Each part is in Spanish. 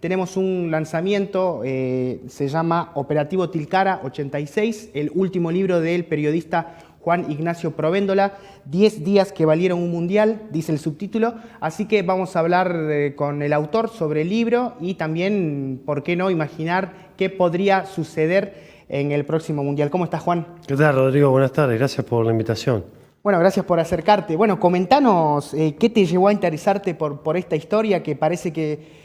tenemos un lanzamiento, se llama Operativo Tilcara 86, el último libro del periodista Juan Ignacio Provéndola, 10 días que valieron un mundial, dice el subtítulo, así que vamos a hablar con el autor sobre el libro y también, ¿por qué no?, imaginar qué podría suceder en el próximo mundial. ¿Cómo estás, Juan? ¿Qué tal, Rodrigo? Buenas tardes, gracias por la invitación. Bueno, gracias por acercarte. Bueno, comentanos qué te llevó a interesarte por esta historia que parece que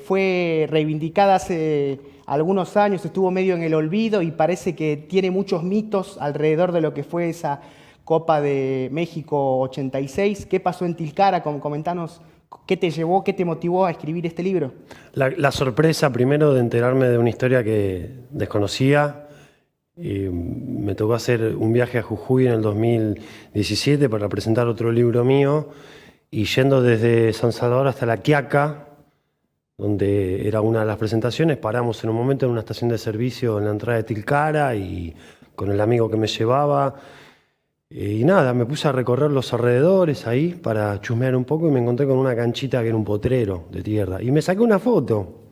fue reivindicada hace algunos años, estuvo medio en el olvido y parece que tiene muchos mitos alrededor de lo que fue esa Copa de México 86. ¿Qué pasó en Tilcara? Comentanos qué te llevó, qué te motivó a escribir este libro. La sorpresa primero de enterarme de una historia que desconocía. Me tocó hacer un viaje a Jujuy en el 2017 para presentar otro libro mío y yendo desde San Salvador hasta La Quiaca, donde era una de las presentaciones, paramos en un momento en una estación de servicio en la entrada de Tilcara y con el amigo que me llevaba. Y nada, me puse a recorrer los alrededores ahí para chusmear un poco y me encontré con una canchita que era un potrero de tierra. Y me saqué una foto,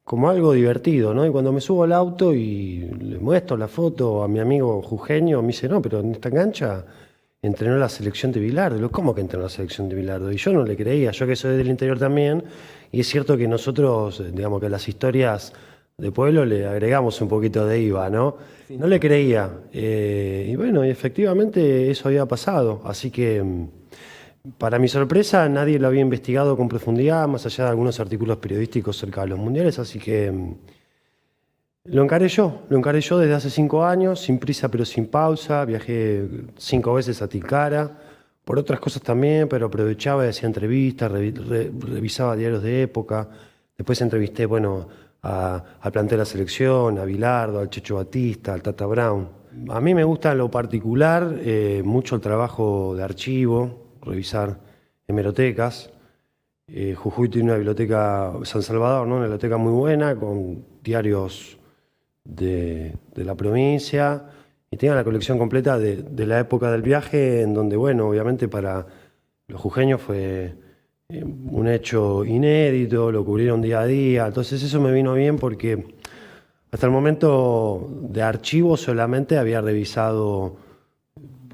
como algo divertido, ¿no? Y cuando me subo al auto y le muestro la foto a mi amigo jujeño, me dice, no, pero en esta cancha entrenó la selección de Bilardo. Digo, ¿cómo que entrenó la selección de Bilardo? Y yo no le creía, yo que soy del interior también, y es cierto que nosotros, digamos que las historias de pueblo le agregamos un poquito de IVA, ¿no? Sí. No le creía. Y bueno, y efectivamente eso había pasado. Así que, para mi sorpresa, nadie lo había investigado con profundidad, más allá de algunos artículos periodísticos cerca de los mundiales. Así que lo encaré yo desde hace 5 años, sin prisa pero sin pausa. Viajé 5 veces a Tilcara, por otras cosas también, pero aprovechaba y hacía entrevistas, revisaba diarios de época. Después entrevisté, bueno, al plantel de la selección, a Bilardo, al Checho Batista, al Tata Brown. A mí me gusta en lo particular mucho el trabajo de archivo, revisar hemerotecas. Jujuy tiene una biblioteca, San Salvador, ¿no? Una biblioteca muy buena, con diarios de la provincia, y tenía la colección completa de la época del viaje, en donde, bueno, obviamente para los jujeños fue un hecho inédito, lo cubrieron día a día, entonces eso me vino bien porque hasta el momento de archivo solamente había revisado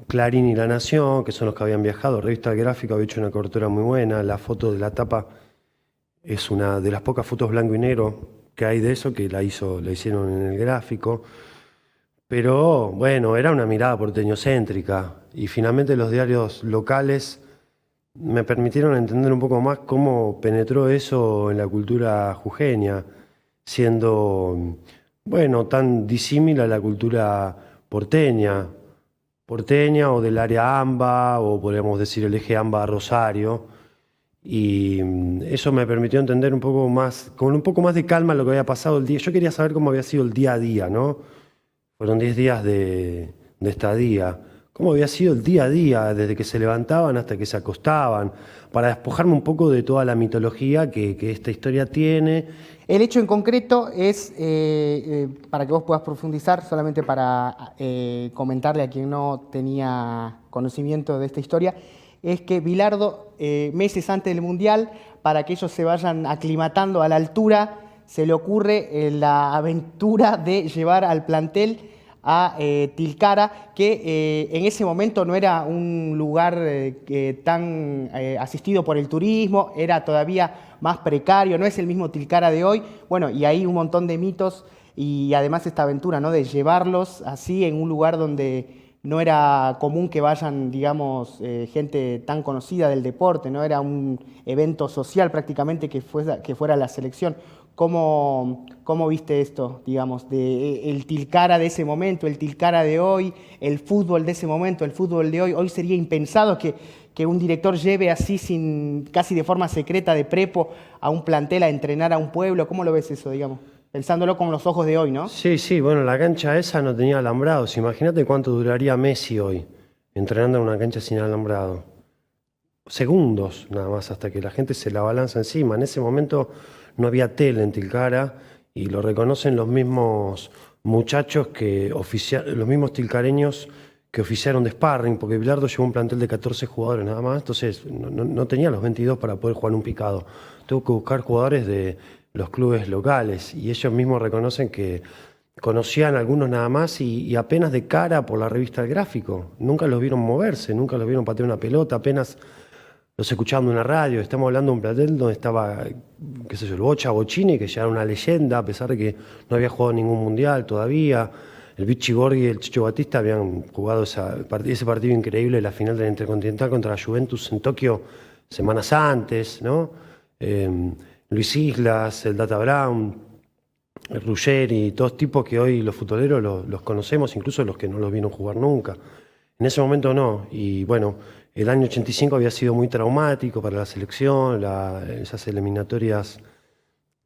Clarín y La Nación, que son los que habían viajado. Revista Gráfica había hecho una cobertura muy buena, la foto de la tapa es una de las pocas fotos blanco y negro que hay de eso, que la hicieron en el Gráfico. Pero bueno, era una mirada porteñocéntrica y finalmente los diarios locales me permitieron entender un poco más cómo penetró eso en la cultura jujeña, siendo, bueno, tan disímil a la cultura porteña o del área AMBA, o podríamos decir el eje AMBA-Rosario. Y eso me permitió entender un poco más, con un poco más de calma lo que había pasado el día. Yo quería saber cómo había sido el día a día, ¿no? Fueron 10 días de estadía. ¿Cómo había sido el día a día, desde que se levantaban hasta que se acostaban? Para despojarme un poco de toda la mitología que esta historia tiene. El hecho en concreto es, para que vos puedas profundizar, solamente para comentarle a quien no tenía conocimiento de esta historia, es que Bilardo, meses antes del Mundial, para que ellos se vayan aclimatando a la altura, se le ocurre la aventura de llevar al plantel a Tilcara, que en ese momento no era un lugar tan asistido por el turismo, era todavía más precario, no es el mismo Tilcara de hoy. Bueno, y hay un montón de mitos y además esta aventura, ¿no?, de llevarlos así en un lugar donde no era común que vayan, digamos, gente tan conocida del deporte, no era un evento social prácticamente que fuera la selección. ¿Cómo viste esto, digamos, el Tilcara de ese momento, el Tilcara de hoy, el fútbol de ese momento, el fútbol de hoy? Hoy sería impensado que un director lleve así, casi de forma secreta, de prepo, a un plantel a entrenar a un pueblo. ¿Cómo lo ves eso, digamos? Pensándolo con los ojos de hoy, ¿no? Sí, bueno, la cancha esa no tenía alambrados. Imagínate cuánto duraría Messi hoy entrenando en una cancha sin alambrado. Segundos nada más, hasta que la gente se la balanza encima. En ese momento no había tele en Tilcara y lo reconocen los mismos muchachos los mismos tilcareños que oficiaron de sparring, porque Bilardo llevó un plantel de 14 jugadores nada más, entonces no tenía los 22 para poder jugar un picado. Tuvo que buscar jugadores de los clubes locales, y ellos mismos reconocen que conocían a algunos nada más y apenas de cara por la revista El Gráfico. Nunca los vieron moverse, nunca los vieron patear una pelota, apenas los escuchaban en una radio. Estamos hablando de un plantel donde estaba, qué sé yo, el Bocha Bocini, que ya era una leyenda, a pesar de que no había jugado ningún mundial todavía. El Vichy Borghi y el Chicho Batista habían jugado ese partido increíble de la final del Intercontinental contra la Juventus en Tokio semanas antes, ¿no? Luis Islas, el Data Brown, el Ruggeri, todos tipos que hoy los futboleros los conocemos, incluso los que no los vieron jugar nunca. En ese momento no, y bueno, el año 85 había sido muy traumático para la selección, esas eliminatorias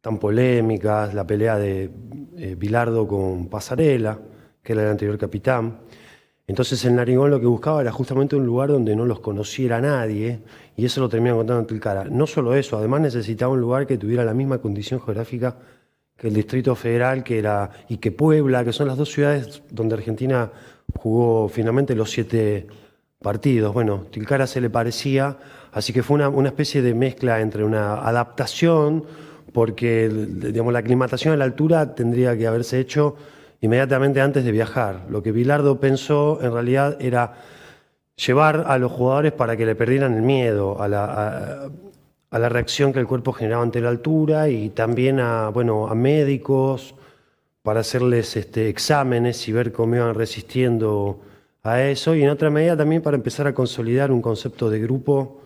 tan polémicas, la pelea de Bilardo con Pasarela, que era el anterior capitán. Entonces el Narigón lo que buscaba era justamente un lugar donde no los conociera nadie, y eso lo termina contando en Tilcara. No solo eso, además necesitaba un lugar que tuviera la misma condición geográfica que el Distrito Federal, y que Puebla, que son las dos ciudades donde Argentina jugó finalmente los 7 partidos. Bueno, Tilcara se le parecía, así que fue una especie de mezcla entre una adaptación, porque digamos, la aclimatación a la altura tendría que haberse hecho inmediatamente antes de viajar. Lo que Bilardo pensó en realidad era llevar a los jugadores para que le perdieran el miedo a la reacción que el cuerpo generaba ante la altura, y también a médicos para hacerles exámenes y ver cómo iban resistiendo a eso, y en otra medida también para empezar a consolidar un concepto de grupo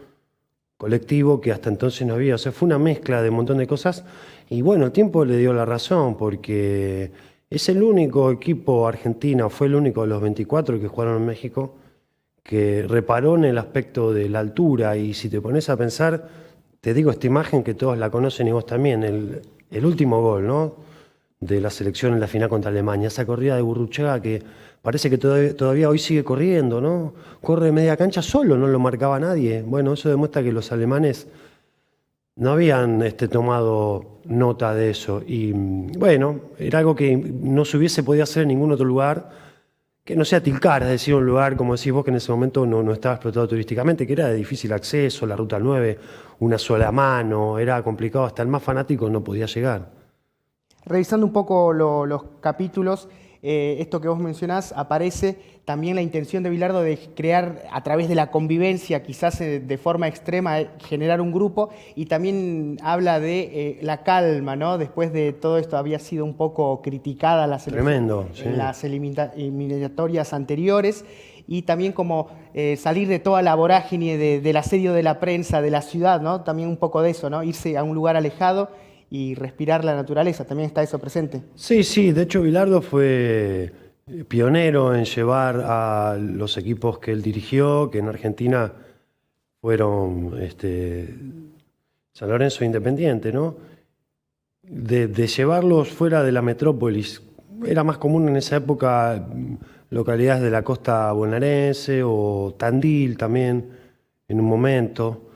colectivo que hasta entonces no había. O sea, fue una mezcla de un montón de cosas, y bueno, el tiempo le dio la razón, porque es el único equipo argentino, fue el único de los 24 que jugaron en México, que reparó en el aspecto de la altura. Y si te pones a pensar, te digo esta imagen que todos la conocen y vos también, el último gol, ¿no?, de la selección en la final contra Alemania, esa corrida de Gurruchaga que parece que todavía hoy sigue corriendo, ¿no? Corre media cancha solo, no lo marcaba nadie. Bueno, eso demuestra que los alemanes no habían tomado nota de eso, y bueno, era algo que no se hubiese podido hacer en ningún otro lugar que no sea Tilcara, es decir, un lugar, como decís vos, que en ese momento no estaba explotado turísticamente, que era de difícil acceso, la Ruta 9, una sola mano, era complicado, hasta el más fanático no podía llegar. Revisando un poco los capítulos, esto que vos mencionás, aparece también la intención de Bilardo de crear, a través de la convivencia, quizás de forma extrema, generar un grupo, y también habla de la calma, ¿no? Después de todo esto había sido un poco criticada la selección. Tremendo, sí. En las eliminatorias anteriores, y también como salir de toda la vorágine del asedio de la prensa, de la ciudad, ¿no? También un poco de eso, ¿no? Irse a un lugar alejado y respirar la naturaleza, también está eso presente. Sí, de hecho Bilardo fue pionero en llevar a los equipos que él dirigió, que en Argentina fueron San Lorenzo e Independiente, ¿no? De llevarlos fuera de la metrópolis. Era más común en esa época localidades de la costa bonaerense o Tandil también en un momento.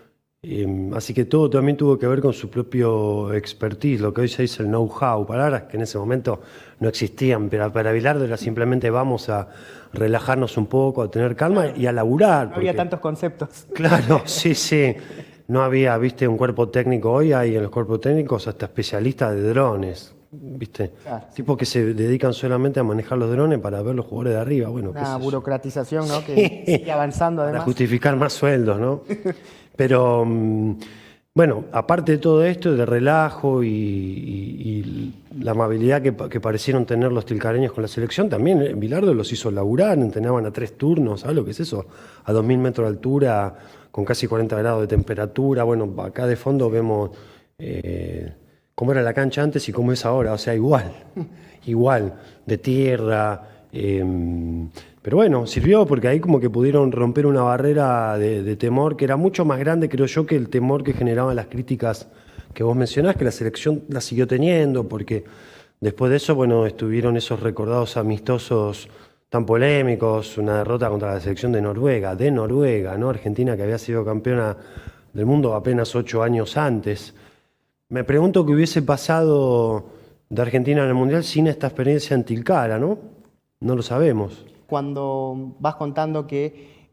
Así que todo también tuvo que ver con su propio expertise, lo que hoy se dice el know-how, palabras que en ese momento no existían, pero para Bilardo era simplemente vamos a relajarnos un poco, a tener calma y a laburar. No había tantos conceptos. Claro, sí. No había, viste, un cuerpo técnico. Hoy hay en los cuerpos técnicos hasta especialistas de drones, viste, claro, tipos que se dedican solamente a manejar los drones para ver los jugadores de arriba. Bueno, una burocratización, ¿no?, que sigue avanzando además. Para justificar más sueldos, ¿no? Pero, bueno, aparte de todo esto, de relajo y la amabilidad que parecieron tener los tilcareños con la selección, también Bilardo los hizo laburar, entrenaban a 3 turnos, ¿sabes lo que es eso? A 2000 metros de altura, con casi 40 grados de temperatura. Bueno, acá de fondo vemos cómo era la cancha antes y cómo es ahora, o sea, igual, de tierra. Pero bueno, sirvió porque ahí como que pudieron romper una barrera de temor que era mucho más grande, creo yo, que el temor que generaban las críticas que vos mencionás, que la selección la siguió teniendo, porque después de eso, bueno, estuvieron esos recordados amistosos tan polémicos, una derrota contra la selección de Noruega, ¿no? Argentina, que había sido campeona del mundo apenas 8 años antes. Me pregunto qué hubiese pasado de Argentina en el Mundial sin esta experiencia en Tilcara, ¿no? No lo sabemos. Cuando vas contando que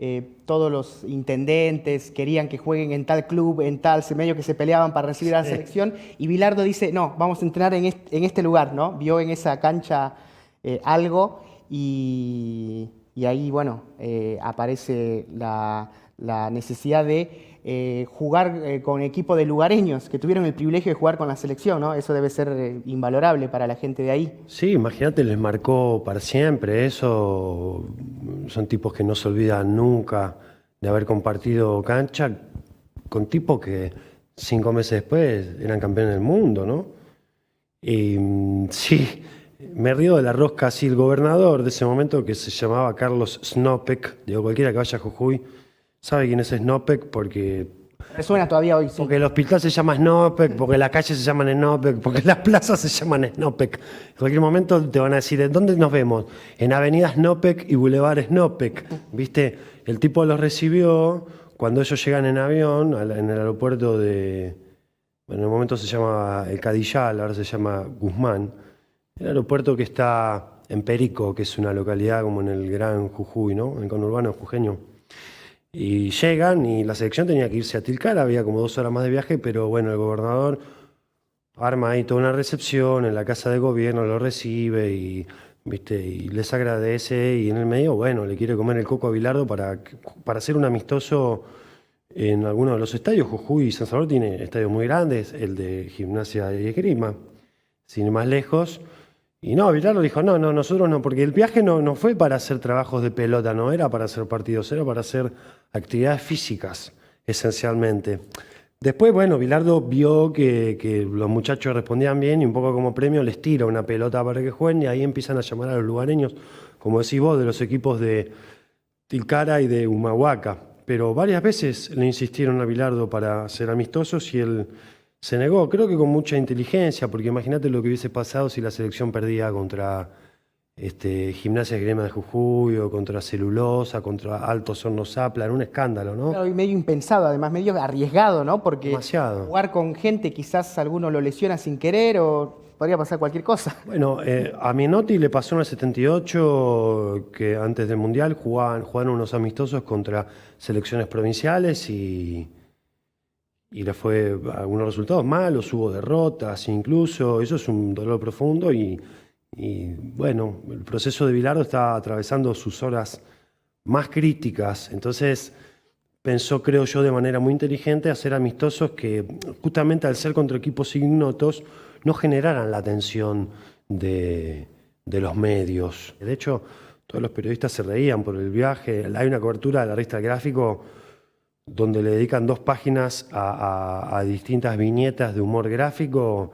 todos los intendentes querían que jueguen en tal club, en tal, medio que se peleaban para recibir a la selección, y Bilardo dice, no, vamos a entrenar en este lugar, ¿no? Vio en esa cancha algo y ahí, bueno, aparece la necesidad de jugar con equipo de lugareños que tuvieron el privilegio de jugar con la selección, ¿no? Eso debe ser invalorable para la gente de ahí. Sí, imagínate, les marcó para siempre eso. Son tipos que no se olvidan nunca de haber compartido cancha con tipos que 5 meses después eran campeones del mundo, ¿no? Y sí, me río de la rosca así. El gobernador de ese momento, que se llamaba Carlos Snopek, digo, cualquiera que vaya a Jujuy sabe quién es Snopek porque Resuena todavía hoy, sí. porque el hospital se llama Snopek, porque las calles se llaman Snopek, porque las plazas se llaman Snopek. En cualquier momento te van a decir, ¿en dónde nos vemos? En Avenida Snopek y Boulevard Snopek. ¿Viste? El tipo los recibió cuando ellos llegan en avión en el aeropuerto de... Bueno, en el momento se llama El Cadillal, ahora se llama Guzmán. El aeropuerto que está en Perico, que es una localidad como en el Gran Jujuy, ¿no? En el conurbano jujeño. Y llegan y la selección tenía que irse a Tilcara, había como 2 horas más de viaje, pero bueno, el gobernador arma ahí toda una recepción en la casa de gobierno, lo recibe y, ¿viste? Y les agradece, y en el medio, bueno, le quiere comer el coco a Bilardo para hacer un amistoso en alguno de los estadios. Jujuy y San Salvador tiene estadios muy grandes, el de Gimnasia y Esgrima, sin ir más lejos. Y no, Bilardo dijo, no, nosotros no, porque el viaje no fue para hacer trabajos de pelota, no era para hacer partidos, era para hacer actividades físicas, esencialmente. Después, bueno, Bilardo vio que los muchachos respondían bien y un poco como premio les tira una pelota para que jueguen, y ahí empiezan a llamar a los lugareños, como decís vos, de los equipos de Tilcara y de Humahuaca. Pero varias veces le insistieron a Bilardo para ser amistosos y él se negó, creo que con mucha inteligencia, porque imagínate lo que hubiese pasado si la selección perdía contra Gimnasia Esgrima de Jujuy, o contra Celulosa, contra Altos Hornos Zapla, era un escándalo, ¿no? Claro, y medio impensado, además medio arriesgado, ¿no? Porque Demasiado. jugar con gente, quizás alguno lo lesiona sin querer o podría pasar cualquier cosa. Bueno, a Menotti le pasó en el 78 que antes del Mundial jugaron unos amistosos contra selecciones provinciales y le fue algunos resultados malos, hubo derrotas incluso, eso es un dolor profundo y bueno, el proceso de Bilardo está atravesando sus horas más críticas, entonces pensó, creo yo, de manera muy inteligente hacer amistosos que justamente al ser contra equipos ignotos no generaran la atención de los medios. De hecho, todos los periodistas se reían por el viaje, hay una cobertura de la revista El Gráfico donde le dedican 2 páginas a distintas viñetas de humor gráfico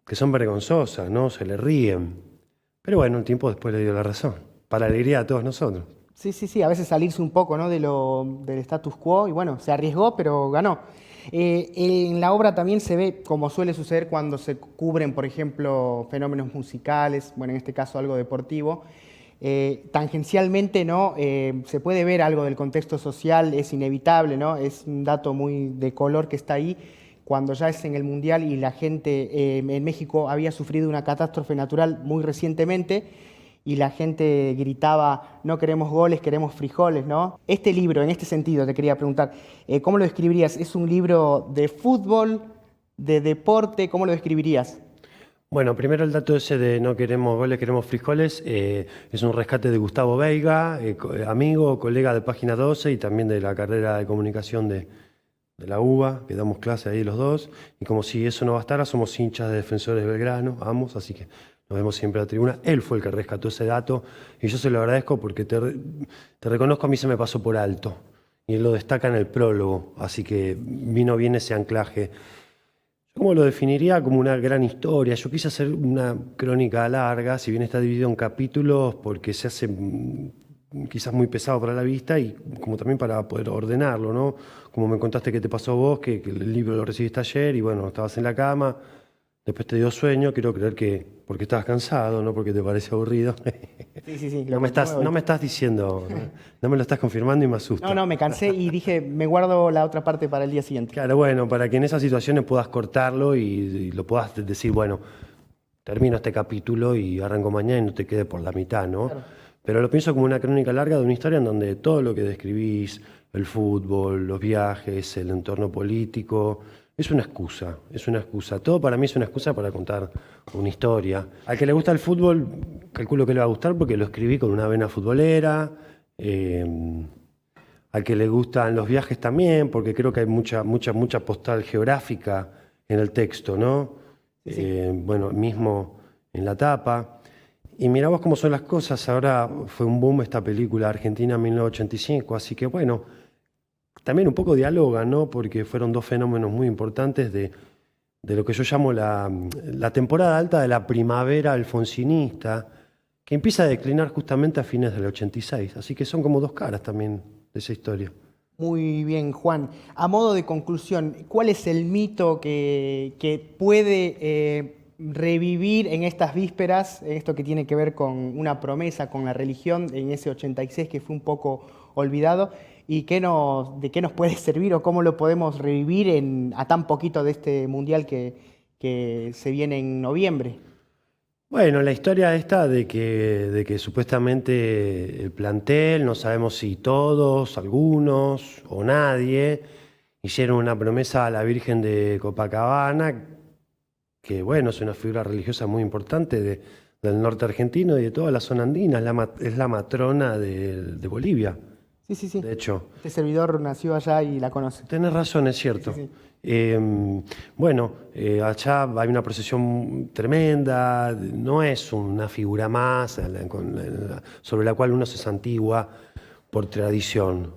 que son vergonzosas, ¿no? Se le ríen. Pero bueno, un tiempo después le dio la razón, para alegría de todos nosotros. Sí, a veces salirse un poco, ¿no? del status quo y bueno, se arriesgó, pero ganó. En la obra también se ve, como suele suceder cuando se cubren, por ejemplo, fenómenos musicales, bueno, en este caso algo deportivo, tangencialmente, ¿no? Se puede ver algo del contexto social, es inevitable, ¿no? Es un dato muy de color que está ahí, cuando ya es en el Mundial y la gente en México había sufrido una catástrofe natural muy recientemente y la gente gritaba, no queremos goles, queremos frijoles, ¿no? Este libro, en este sentido, te quería preguntar, ¿cómo lo describirías? ¿Es un libro de fútbol, de deporte? ¿Cómo lo describirías? Bueno, primero el dato ese de no queremos goles, queremos frijoles, es un rescate de Gustavo Veiga, amigo, colega de Página 12 y también de la carrera de comunicación de la UBA, que damos clase ahí los dos, y como si eso no bastara, somos hinchas de Defensores de Belgrano, ambos, así que nos vemos siempre en la tribuna. Él fue el que rescató ese dato y yo se lo agradezco porque te reconozco, a mí se me pasó por alto y él lo destaca en el prólogo, así que vino bien ese anclaje. ¿Cómo lo definiría? Como una gran historia. Yo quise hacer una crónica larga, si bien está dividido en capítulos, porque se hace quizás muy pesado para la vista y como también para poder ordenarlo, ¿no? Como me contaste que te pasó a vos, que el libro lo recibiste ayer y bueno, estabas en la cama, después te dio sueño, quiero creer que porque estabas cansado, no porque te parece aburrido. Sí. No me estás diciendo, no me lo estás confirmando y me asusta. No, me cansé y dije, me guardo la otra parte para el día siguiente. Claro, bueno, para que en esas situaciones puedas cortarlo y lo puedas decir, bueno, termino este capítulo y arranco mañana y no te quede por la mitad, ¿no? Claro. pero lo pienso como una crónica larga de una historia en donde todo lo que describís, el fútbol, los viajes, el entorno político, es una excusa, es una excusa. Todo para mí es una excusa para contar una historia. Al que le gusta el fútbol, calculo que le va a gustar porque lo escribí con una vena futbolera. Al que le gustan los viajes también, porque creo que hay mucha postal geográfica en el texto, ¿no? Sí. Bueno, mismo en la tapa. Y mirá vos cómo son las cosas. Ahora fue un boom esta película Argentina 1985, así que bueno, también un poco dialoga, ¿no? Porque fueron dos fenómenos muy importantes de lo que yo llamo la temporada alta de la primavera alfonsinista, que empieza a declinar justamente a fines del 86. Así que son como dos caras también de esa historia. Muy bien, Juan. A modo de conclusión, ¿cuál es el mito que puede revivir en estas vísperas, esto que tiene que ver con una promesa, con la religión, en ese 86 que fue un poco olvidado? ¿Y de qué nos puede servir o cómo lo podemos revivir a tan poquito de este mundial que se viene en noviembre? Bueno, la historia esta de que supuestamente el plantel, no sabemos si todos, algunos o nadie, hicieron una promesa a la Virgen de Copacabana, que bueno, es una figura religiosa muy importante del norte argentino y de toda la zona andina, es la matrona de Bolivia, Sí, sí, sí. de hecho. Este servidor nació allá y la conoce. Tenés razón, es cierto. Sí, sí. Bueno, allá hay una procesión tremenda, no es una figura más sobre la cual uno se santigua por tradición.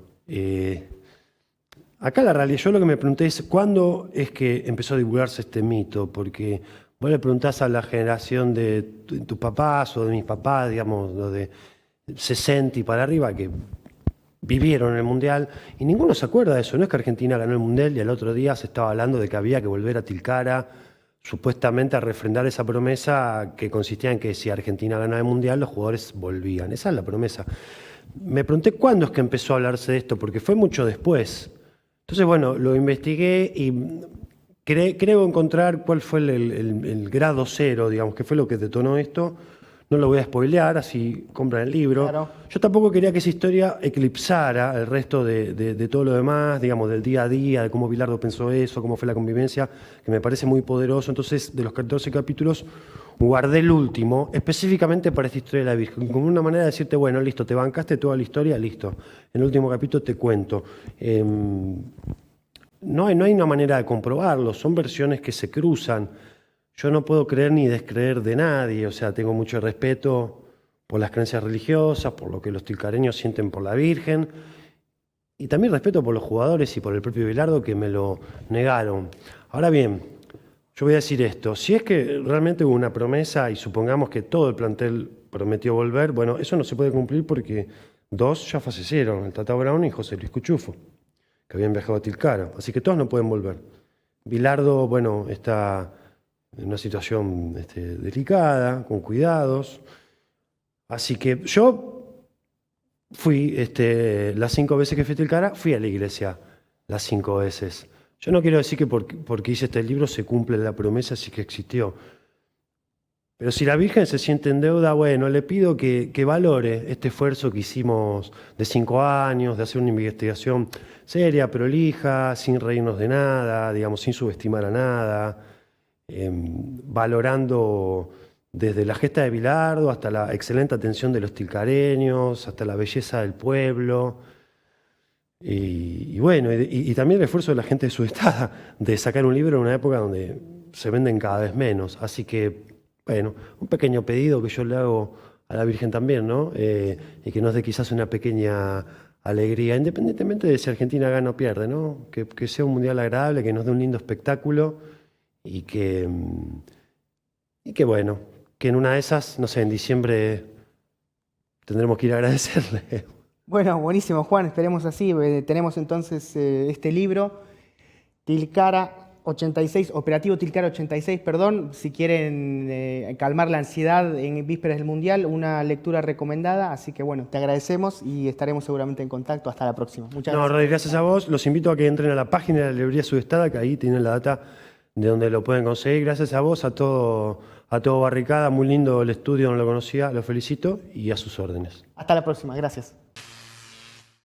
Acá la realidad, yo lo que me pregunté es, ¿cuándo es que empezó a divulgarse este mito? Porque vos le preguntás a la generación de tus papás o de mis papás, digamos, los de 60 y para arriba, que vivieron el Mundial, y ninguno se acuerda de eso. No es que Argentina ganó el Mundial y al otro día se estaba hablando de que había que volver a Tilcara, supuestamente a refrendar esa promesa que consistía en que si Argentina ganaba el Mundial, los jugadores volvían. Esa es la promesa. Me pregunté cuándo es que empezó a hablarse de esto, porque fue mucho después. Entonces, bueno, lo investigué y creo encontrar cuál fue el grado cero, digamos, que fue lo que detonó esto. No lo voy a spoilear, así compran el libro. Claro. Yo tampoco quería que esa historia eclipsara el resto de todo lo demás, digamos, del día a día, de cómo Bilardo pensó eso, cómo fue la convivencia, que me parece muy poderoso. Entonces, de los 14 capítulos, guardé el último, específicamente para esta historia de la Virgen, como una manera de decirte, bueno, listo, te bancaste toda la historia, listo. En el último capítulo te cuento. No hay una manera de comprobarlo, son versiones que se cruzan. Yo no puedo creer ni descreer de nadie, o sea, tengo mucho respeto por las creencias religiosas, por lo que los tilcareños sienten por la Virgen, y también respeto por los jugadores y por el propio Bilardo que me lo negaron. Ahora bien, yo voy a decir esto, si es que realmente hubo una promesa y supongamos que todo el plantel prometió volver, bueno, eso no se puede cumplir porque dos ya fallecieron, el Tata Brown y José Luis Cuchufo, que habían viajado a Tilcara, así que todos no pueden volver. Bilardo, bueno, está en una situación delicada, con cuidados. Así que yo fui, las 5 veces que fui a Tilcara, fui a la iglesia las 5 veces. Yo no quiero decir que porque hice este libro se cumple la promesa, sí que existió. Pero si la Virgen se siente en deuda, bueno, le pido que valore este esfuerzo que hicimos de 5 años, de hacer una investigación seria, prolija, sin reírnos de nada, digamos, sin subestimar a nada. Valorando desde la gesta de Bilardo hasta la excelente atención de los tilcareños, hasta la belleza del pueblo, y bueno, y también el esfuerzo de la gente desubicada de sacar un libro en una época donde se venden cada vez menos. Así que, bueno, un pequeño pedido que yo le hago a la Virgen también, ¿no? Y que nos dé quizás una pequeña alegría, independientemente de si Argentina gana o pierde, ¿no? Que sea un mundial agradable, que nos dé un lindo espectáculo. Y que bueno, que en una de esas, no sé, en diciembre tendremos que ir a agradecerle. Bueno, buenísimo, Juan, esperemos así. Tenemos entonces este libro, Tilcara 86, Operativo Tilcara 86, perdón, si quieren calmar la ansiedad en vísperas del Mundial, una lectura recomendada, así que bueno, te agradecemos y estaremos seguramente en contacto. Hasta la próxima. Muchas No, gracias. Rodri, gracias a vos. Los invito a que entren a la página de la librería Subestada, que ahí tienen la data de donde lo pueden conseguir. Gracias a vos, a toda A Teo Barricada, muy lindo el estudio, no lo conocía, lo felicito y a sus órdenes. Hasta la próxima, gracias.